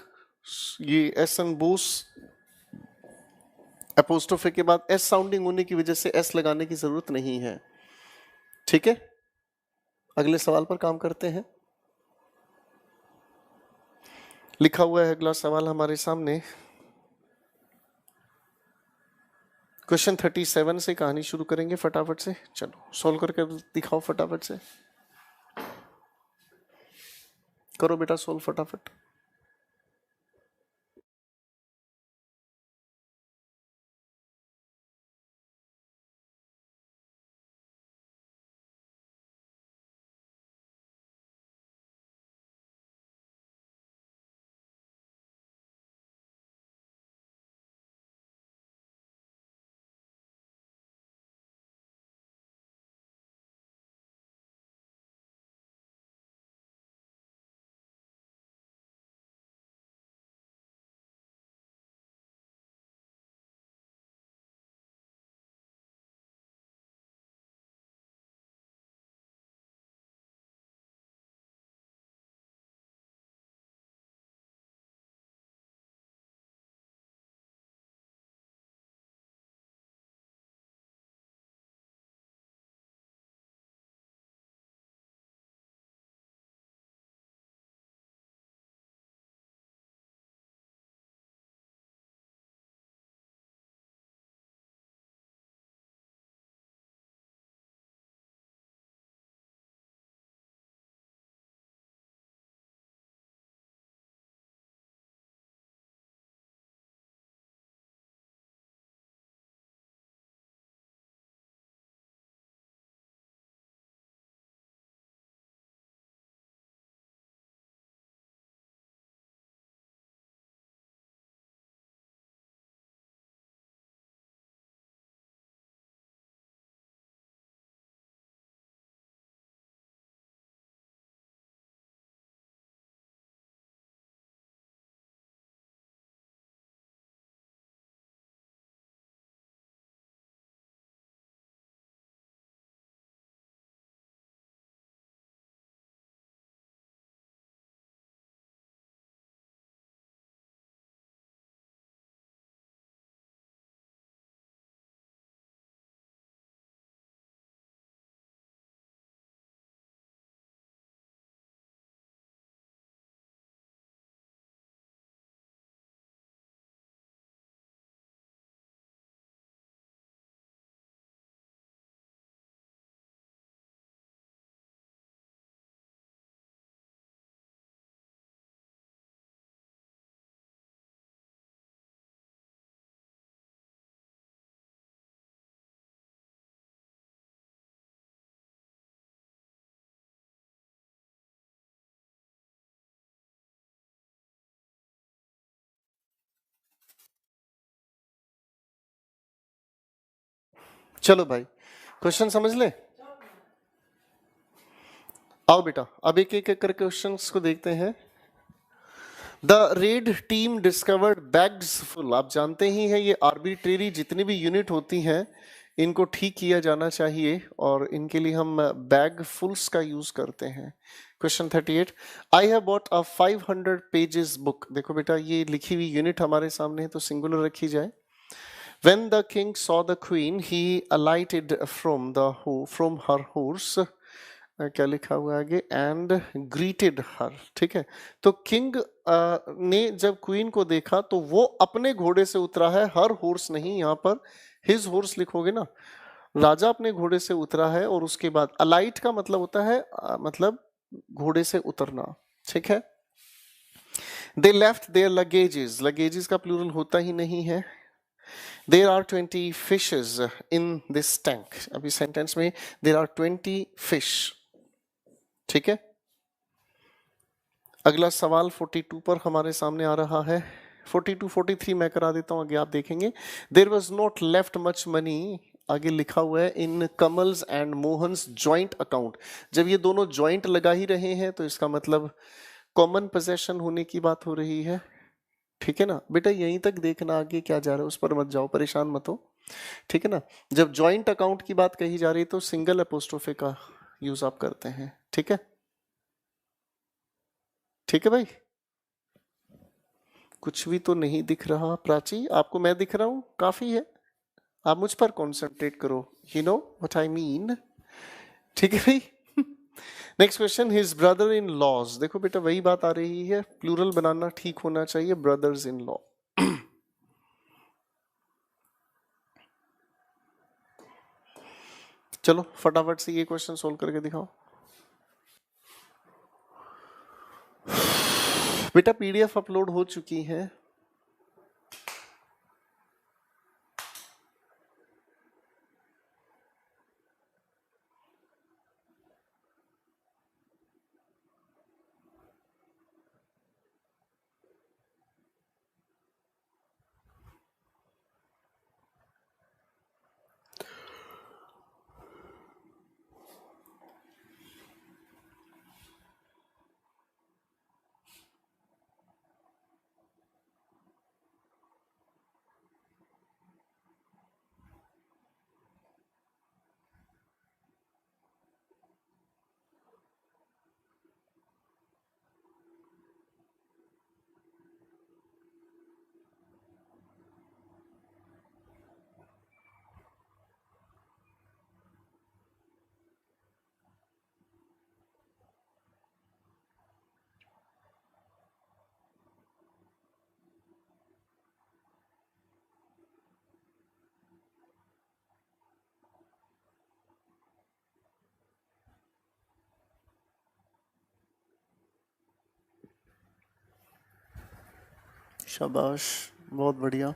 ये एस एन बोस, अपोस्ट्रोफे के बाद एस साउंडिंग होने की वजह से एस लगाने की जरूरत नहीं है, ठीक है। अगले सवाल पर काम करते हैं। लिखा हुआ है अगला सवाल हमारे सामने, क्वेश्चन 37 से कहानी शुरू करेंगे फटाफट से। चलो सॉल्व करके दिखाओ फटाफट से, करो बेटा सॉल्व फटाफट। चलो भाई, क्वेश्चन समझ ले। आओ बेटा, अब एक एक करके क्वेश्चंस को देखते हैं। The red team discovered bags full. आप जानते ही हैं ये आर्बिट्रेरी जितनी भी यूनिट होती हैं इनको ठीक किया जाना चाहिए, और इनके लिए हम बैग फुल्स का यूज करते हैं। Question 38, I have bought a 500 pages book. देखो बेटा, ये लिखी हुई यूनिट हमारे सामने है तो सिंगुलर रखी जाए। When the king saw the queen, he alighted from her horse. क्या लिखा हुआ है आगे? एंड ग्रीटेड हर। ठीक है, तो किंग ने जब क्वीन को देखा तो वो अपने घोड़े से उतरा है, हर हॉर्स नहीं, यहाँ पर हिज हॉर्स लिखोगे ना। राजा अपने घोड़े से उतरा है, और उसके बाद अलाइट का मतलब होता है मतलब घोड़े से उतरना। ठीक है, they left their luggages. Luggages का प्लूरल होता ही नहीं है। There are 20 fishes in this tank। अभी सेंटेंस में there are 20 fish। ठीक है, अगला सवाल 42 पर हमारे सामने आ रहा है। 42 43 मैं करा देता हूं, आगे आप देखेंगे। There was not left much money. आगे लिखा हुआ है इन Kamal's and Mohan's joint account. जब ये दोनों ज्वाइंट लगा ही रहे हैं तो इसका मतलब कॉमन पोजेशन होने की बात हो रही है। ठीक है ना बेटा, यहीं तक देखना, आगे क्या जा रहा है उस पर मत जाओ, परेशान मत हो। ठीक है ना, जब ज्वाइंट अकाउंट की बात कही जा रही है तो सिंगल अपोस्ट्रोफे का यूज आप करते हैं। ठीक है, ठीक है भाई। कुछ भी तो नहीं दिख रहा प्राची, आपको मैं दिख रहा हूं, काफी है। आप मुझ पर कॉन्सेंट्रेट करो, you know what I mean. ठीक है भाई। Next question, his brother in laws. देखो बेटा, वही बात आ रही है, प्लूरल बनाना ठीक होना चाहिए, ब्रदर्स इन लॉ। चलो फटाफट से ये क्वेश्चन सोल्व करके दिखाओ बेटा। पीडीएफ अपलोड हो चुकी है। शाबाश, बहुत बढ़िया।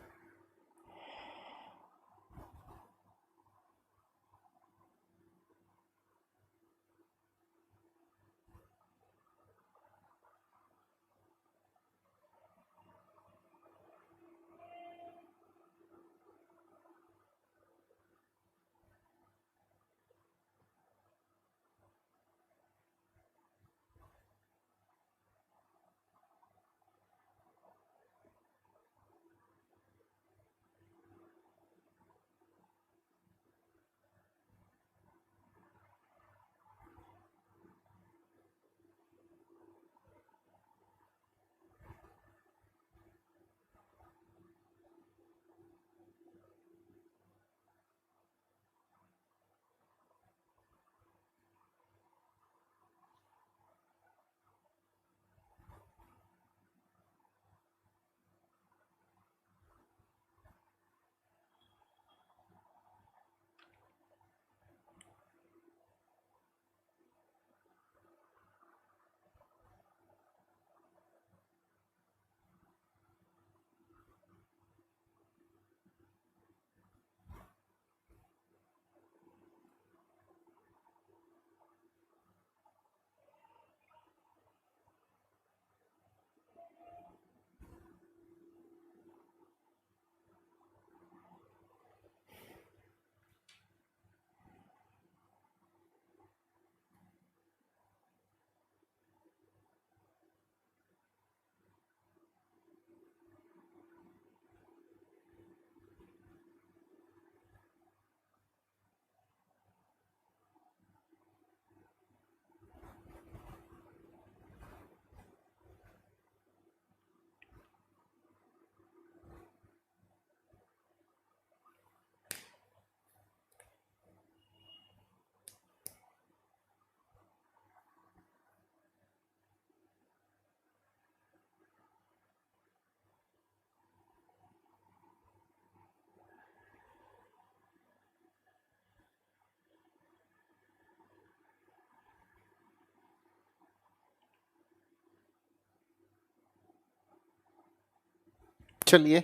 चलिए,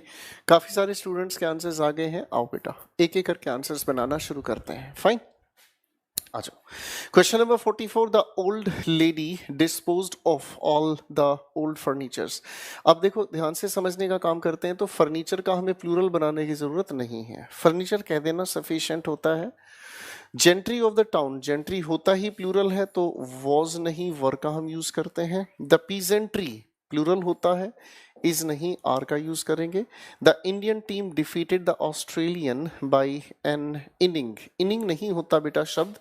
काफी सारे स्टूडेंट्स के आंसर्स आ गए हैं। आओ बेटा एक एक करके आंसर्स बनाना शुरू करते हैं। फाइन, आ जाओ। Question number 44, the old lady disposed of all the old furnitures. अब देखो ध्यान से समझने का काम करते हैं। तो फर्नीचर का हमें प्लूरल बनाने की जरूरत नहीं है, फर्नीचर कह देना सफिशिएंट होता है। Gentry of the town, gentry होता ही प्लूरल है तो वॉज नहीं वर का हम यूज करते हैं। द पीजेंट्री प्लूरल होता है, इज नहीं आर का यूज करेंगे। The Indian team defeated the Australian by an inning, inning नहीं होता बेटा शब्द,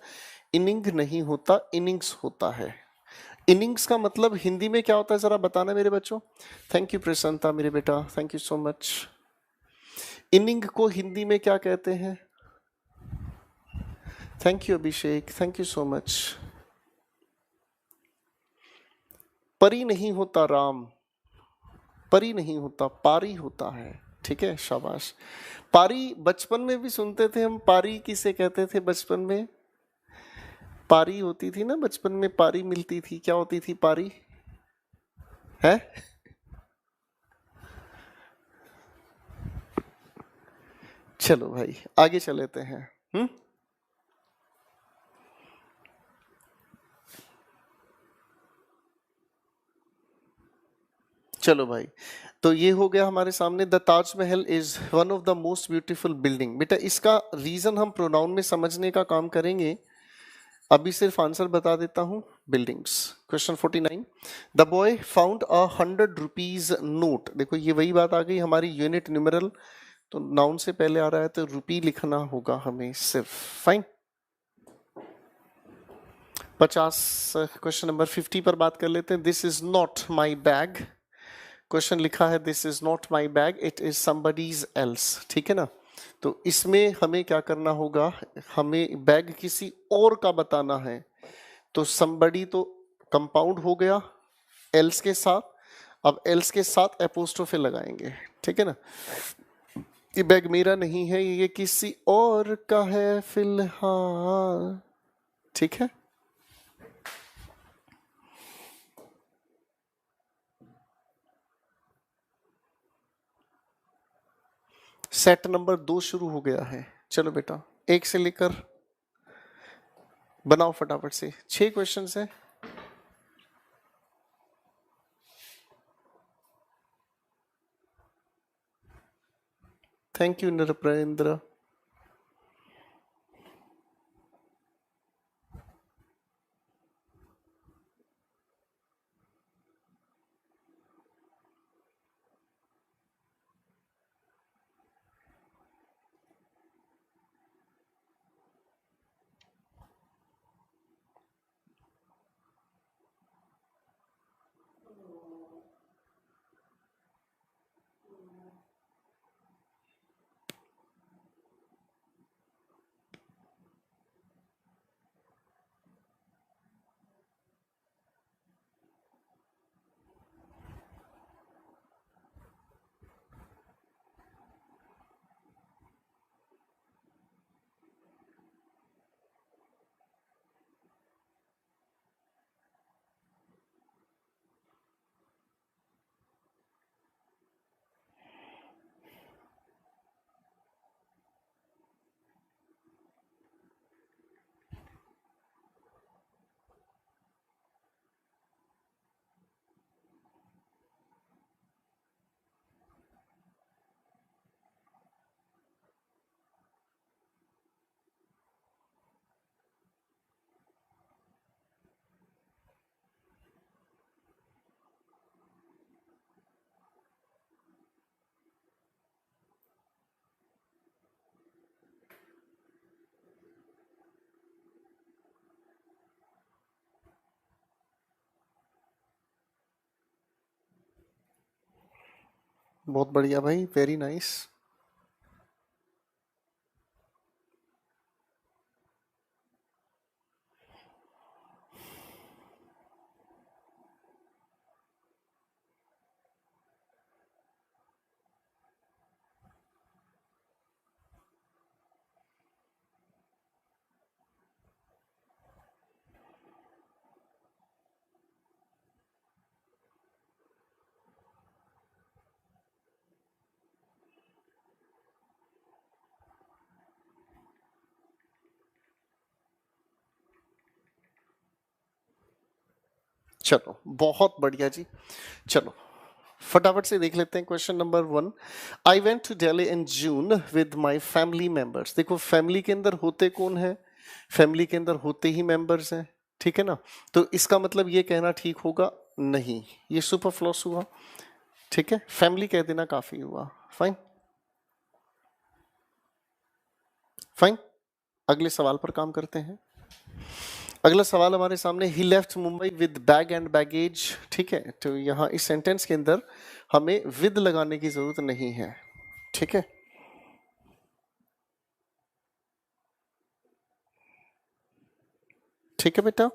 इनिंग नहीं होता, इनिंग्स होता है। इनिंग्स का मतलब हिंदी में क्या होता है जरा बताना मेरे बच्चों। थैंक यू प्रसन्नता मेरे बेटा, thank you so much. Inning को हिंदी में क्या कहते हैं? Thank you Abhishek, thank you so much. परी नहीं होता राम, परी नहीं होता, पारी होता है। ठीक है, शाबाश। पारी बचपन में भी सुनते थे हम, पारी किसे कहते थे बचपन में? पारी होती थी ना बचपन में, पारी मिलती थी, क्या होती थी पारी? है चलो भाई आगे चलेते हैं। चलो भाई, तो ये हो गया हमारे सामने। The Taj Mahal is one of the most beautiful building. बेटा इसका रीजन हम प्रोनाउन में समझने का काम करेंगे, अभी सिर्फ आंसर बता देता हूं। Buildings. Question 49, the boy found a 100 rupees note. देखो ये वही बात आ गई हमारी यूनिट न्यूमेरल, तो नाउन से पहले आ रहा है तो रुपी लिखना होगा हमें सिर्फ। फाइन। 50, क्वेश्चन नंबर 50 पर बात कर लेते हैं। This is not my bag, question लिखा है this is not my bag, it is somebody's else. ठीक है ना, तो इसमें हमें क्या करना होगा, हमें बैग किसी और का बताना है। तो somebody तो कंपाउंड हो गया एल्स के साथ, अब एल्स के साथ एपोस्ट्रोफे लगाएंगे। ठीक है ना, ये बैग मेरा नहीं है, ये किसी और का है फिलहाल। ठीक है, सेट नंबर 2 शुरू हो गया है। चलो बेटा एक से लेकर बनाओ फटाफट से, 6 क्वेश्चन है। Thank you Narpendra. बहुत बढ़िया भाई, वेरी नाइस। चलो बहुत बढ़िया जी। चलो फटाफट से देख लेते हैं question number 1। I went to Delhi in June with my family members. देखो फैमिली के अंदर होते कौन है, फैमिली के अंदर होते ही मेंबर्स हैं, ठीक है ना। तो इसका मतलब ये कहना ठीक होगा नहीं, ये सुपरफ्लूस हुआ, ठीक है। फैमिली कह देना काफी हुआ। Fine fine. अगले सवाल पर काम करते हैं। अगला सवाल हमारे सामने, he left Mumbai with bag and baggage, ठीक है। तो यहाँ इस सेंटेंस के अंदर हमें विद लगाने की जरूरत नहीं है, ठीक है। ठीक है बेटा।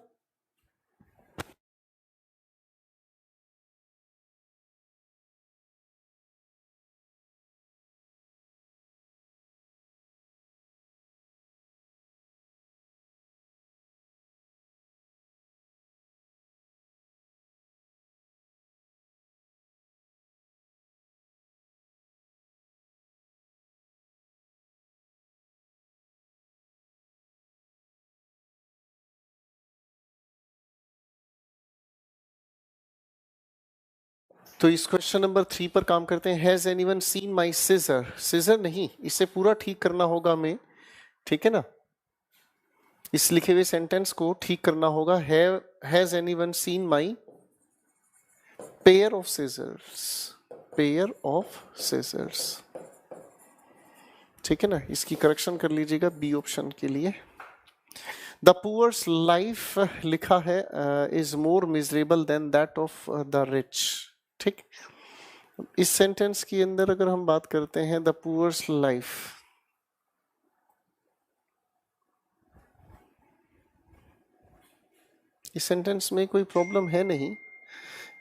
तो इस क्वेश्चन नंबर 3 पर काम करते हैं। Has anyone seen my scissor, scissor नहीं, इसे पूरा ठीक करना होगा हमें, ठीक है ना। इस लिखे हुए सेंटेंस को ठीक करना होगा। Has anyone seen my pair of scissors, pair of scissors, ठीक है ना। इसकी करेक्शन कर लीजिएगा बी ऑप्शन के लिए। द पुअर्स लाइफ लिखा है is more miserable than that of the rich, ठीक। इस सेंटेंस के अंदर अगर हम बात करते हैं द पुअर्स लाइफ, इस सेंटेंस में कोई प्रॉब्लम है नहीं।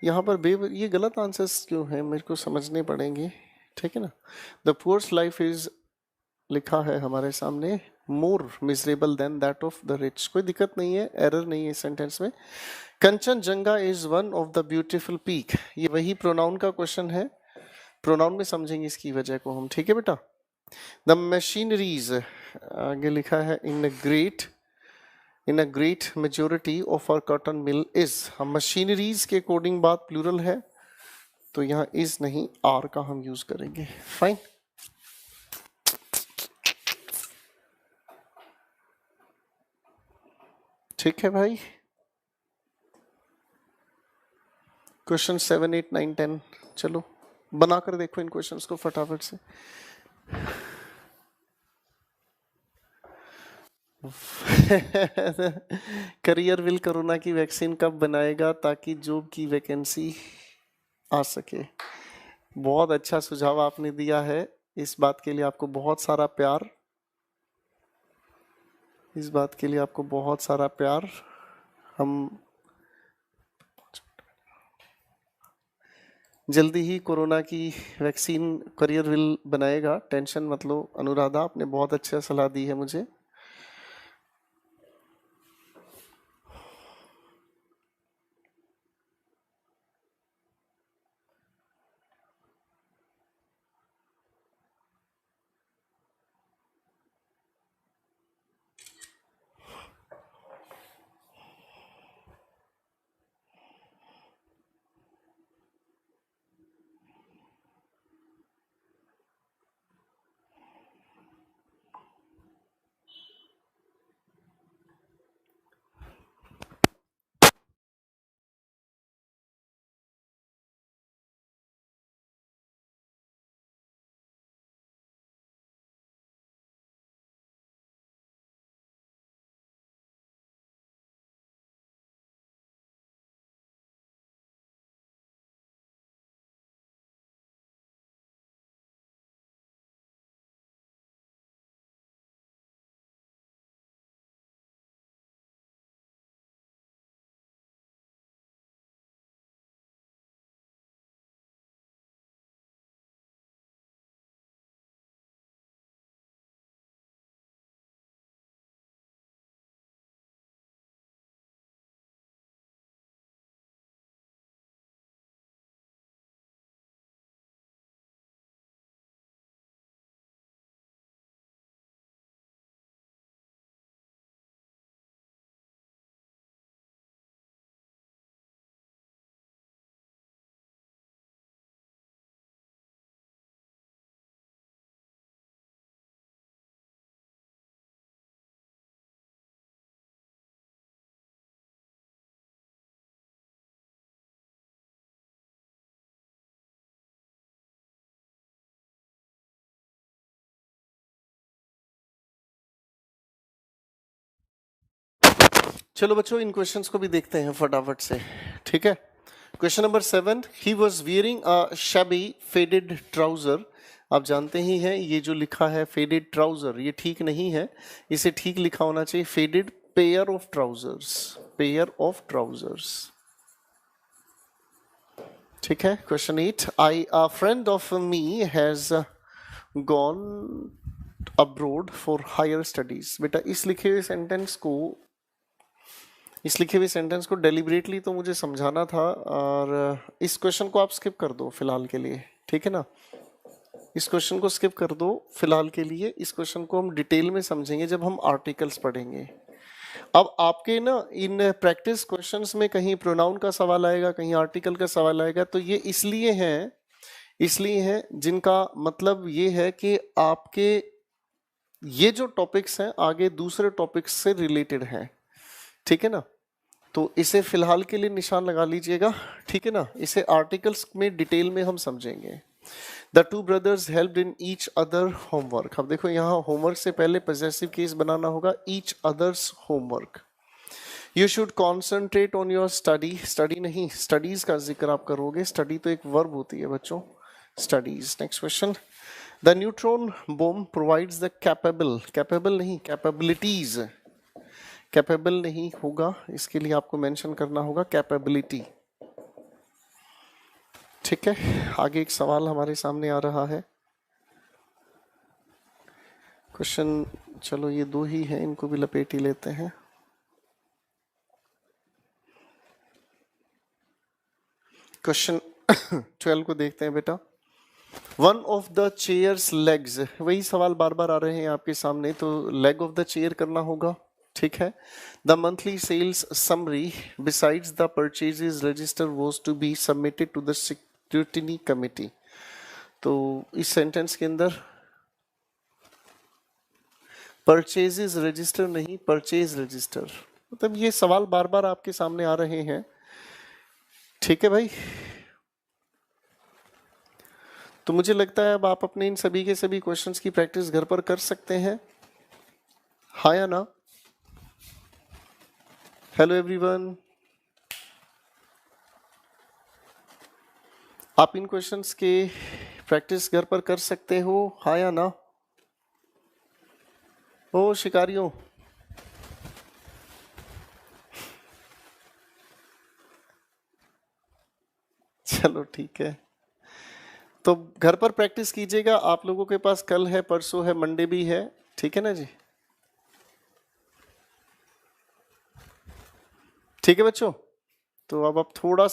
यहाँ पर ये गलत आंसर्स क्यों हैं मेरे को समझने पड़ेंगे, ठीक है ना। द पुअर्स लाइफ इज लिखा है हमारे सामने more miserable than that of the rich, कोई दिक्कत नहीं है, एरर नहीं है इस सेंटेंस में। Kanchenjunga is one of the beautiful peak, ये वही प्रोनाउन का क्वेश्चन है, प्रोनाउन में समझेंगे इसकी वजह को हम, ठीक है बेटा। द मशीनरीज आगे लिखा है in a great majority of our cotton mill is, हम मशीनरीज के अकॉर्डिंग बात प्लूरल है, तो यहाँ इज नहीं आर का हम यूज करेंगे। फाइन। ठीक है भाई। क्वेश्चन 7, 8, 9, 10 चलो बनाकर देखो इन क्वेश्चंस को फटाफट से। करियर विल कोरोना की वैक्सीन कब बनाएगा ताकि जॉब की वैकेंसी आ सके। बहुत अच्छा सुझाव आपने दिया है, इस बात के लिए आपको बहुत सारा प्यार, इस बात के लिए आपको बहुत सारा प्यार। हम जल्दी ही कोरोना की वैक्सीन करियर विल बनाएगा, टेंशन मत लो अनुराधा, आपने बहुत अच्छा सलाह दी है मुझे। चलो बच्चों इन क्वेश्चंस को भी देखते हैं फटाफट से, ठीक है। Question number 7, he was wearing a shabby faded trouser. आप जानते ही हैं ये जो लिखा है फेडेड ट्राउजर ये ठीक नहीं है, इसे ठीक लिखा होना चाहिए faded pair of trousers, pair of trousers, ठीक है। Question 8, I a friend of me has gone abroad for higher studies. बेटा इस लिखे हुए सेंटेंस को डेलिबरेटली तो मुझे समझाना था, और इस क्वेश्चन को आप स्किप कर दो फिलहाल के लिए, ठीक है ना। इस क्वेश्चन को स्किप कर दो फिलहाल के लिए, इस क्वेश्चन को हम डिटेल में समझेंगे जब हम आर्टिकल्स पढ़ेंगे। अब आपके ना इन प्रैक्टिस क्वेश्चंस में कहीं प्रोनाउन का सवाल आएगा, कहीं आर्टिकल का सवाल आएगा, तो ये इसलिए है जिनका मतलब ये है कि आपके ये जो टॉपिक्स हैं आगे दूसरे टॉपिक्स से रिलेटेड हैं, ठीक है ना। तो इसे फिलहाल के लिए निशान लगा लीजिएगा, ठीक है ना। इसे आर्टिकल्स में डिटेल में हम समझेंगे। The two brothers helped in each other homework. अब देखो यहाँ होमवर्क से पहले पॉजेसिव केस बनाना होगा, each others homework. You should concentrate on your study, study नहीं स्टडीज का जिक्र आप करोगे, स्टडी तो एक वर्ब होती है बच्चों, studies. Next question, the neutron bomb provides the capable नहीं कैपेबिलिटीज, कैपेबल नहीं होगा, इसके लिए आपको मेंशन करना होगा कैपेबिलिटी, ठीक है। आगे एक सवाल हमारे सामने आ रहा है, क्वेश्चन, चलो ये दो ही हैं, इनको भी लपेट ही लेते हैं। क्वेश्चन 12 को देखते हैं बेटा। One of the chairs legs, वही सवाल बार बार आ रहे हैं आपके सामने, तो लेग ऑफ द चेयर करना होगा, ठीक है। The monthly sales summary besides the purchases register was to be submitted to the scrutiny committee. तो इस सेंटेंस के अंदर परचेजेस रजिस्टर नहीं परचेज रजिस्टर, मतलब ये सवाल बार बार आपके सामने आ रहे हैं, ठीक है भाई। तो मुझे लगता है अब आप अपने इन सभी के सभी क्वेश्चंस की प्रैक्टिस घर पर कर सकते हैं, हाँ या ना। हेलो एवरीवन, आप इन क्वेश्चंस के प्रैक्टिस घर पर कर सकते हो, हाँ या ना। ओ शिकारियों, चलो ठीक है, तो घर पर प्रैक्टिस कीजिएगा। आप लोगों के पास कल है, परसों है, मंडे भी है, ठीक है ना जी। ठीक है बच्चों, तो अब आप थोड़ा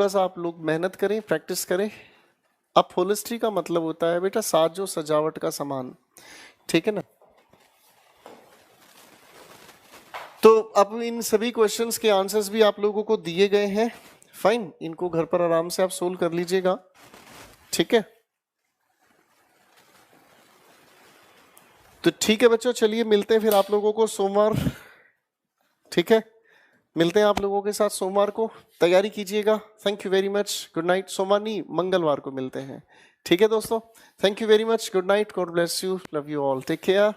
सा आप लोग मेहनत करें, प्रैक्टिस करें। अब होलिस्ट्री का मतलब होता है बेटा साजो सजावट का सामान, ठीक है ना। तो अब इन सभी क्वेश्चंस के आंसर्स भी आप लोगों को दिए गए हैं, फाइन, इनको घर पर आराम से आप सोल्व कर लीजिएगा, ठीक है। तो ठीक है बच्चों, चलिए मिलते हैं फिर आप लोगों को सोमवार, ठीक है, मिलते हैं आप लोगों के साथ सोमवार को, तैयारी कीजिएगा। Thank you very much, good night. सोमवार नहीं मंगलवार को मिलते हैं, ठीक है दोस्तों। Thank you very much, good night, God bless you, love you all, take care.